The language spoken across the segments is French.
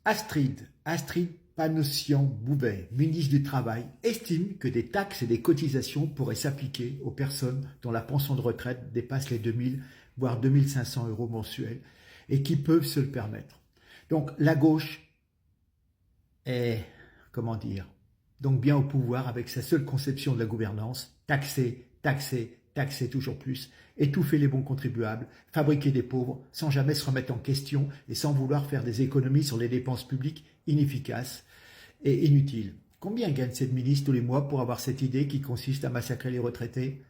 Astrid Panosyan-Bouvet, ministre du Travail, estime que des taxes et des cotisations pourraient s'appliquer aux personnes dont la pension de retraite dépasse les 2000 voire 2500 euros mensuels et qui peuvent se le permettre. Donc la gauche est, comment dire, donc bien au pouvoir avec sa seule conception de la gouvernance, taxer, taxer, taxer toujours plus, étouffer les bons contribuables, fabriquer des pauvres sans jamais se remettre en question et sans vouloir faire des économies sur les dépenses publiques inefficaces et inutiles. Combien gagne cette ministre tous les mois pour avoir cette idée qui consiste à massacrer les retraités?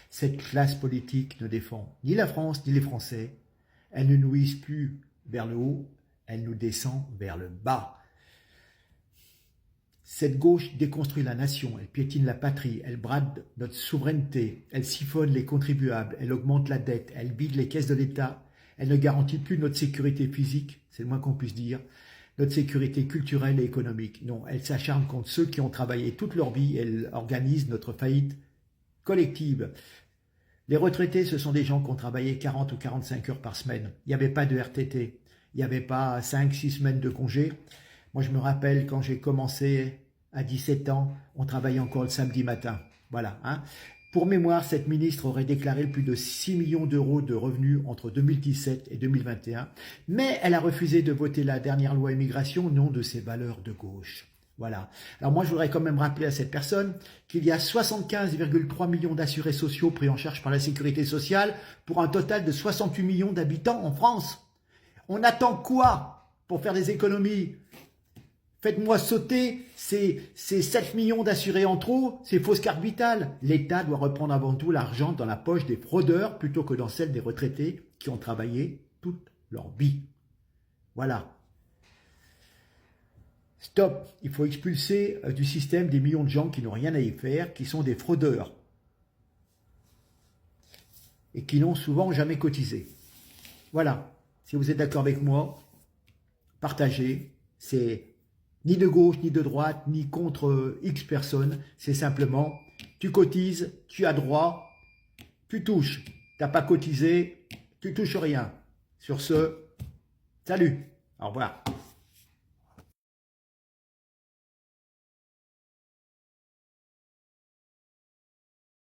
Cette classe politique ne défend ni la France ni les Français. Elle ne nous hisse plus vers le haut, elle nous descend vers le bas. Cette gauche déconstruit la nation, elle piétine la patrie, elle brade notre souveraineté, elle siphonne les contribuables, elle augmente la dette, elle vide les caisses de l'État, elle ne garantit plus notre sécurité physique, c'est le moins qu'on puisse dire, notre sécurité culturelle et économique. Non, elle s'acharne contre ceux qui ont travaillé toute leur vie, elle organise notre faillite collective. Les retraités, ce sont des gens qui ont travaillé 40 ou 45 heures par semaine. Il n'y avait pas de RTT, il n'y avait pas 5-6 semaines de congé. Moi, je me rappelle quand j'ai commencé à 17 ans, on travaillait encore le samedi matin. Voilà. Hein. Pour mémoire, cette ministre aurait déclaré plus de 6 millions d'euros de revenus entre 2017 et 2021, mais elle a refusé de voter la dernière loi immigration au nom de ses valeurs de gauche. Voilà. Alors moi, je voudrais quand même rappeler à cette personne qu'il y a 75,3 millions d'assurés sociaux pris en charge par la sécurité sociale pour un total de 68 millions d'habitants en France. On attend quoi pour faire des économies? Faites-moi sauter ces 7 millions d'assurés en trop, ces fausses cartes vitales. L'État doit reprendre avant tout l'argent dans la poche des fraudeurs plutôt que dans celle des retraités qui ont travaillé toute leur vie. Voilà. Stop, il faut expulser du système des millions de gens qui n'ont rien à y faire, qui sont des fraudeurs et qui n'ont souvent jamais cotisé. Voilà, si vous êtes d'accord avec moi, partagez, c'est ni de gauche, ni de droite, ni contre X personnes, c'est simplement, tu cotises, tu as droit, tu touches, tu n'as pas cotisé, tu touches rien. Sur ce, salut, au revoir.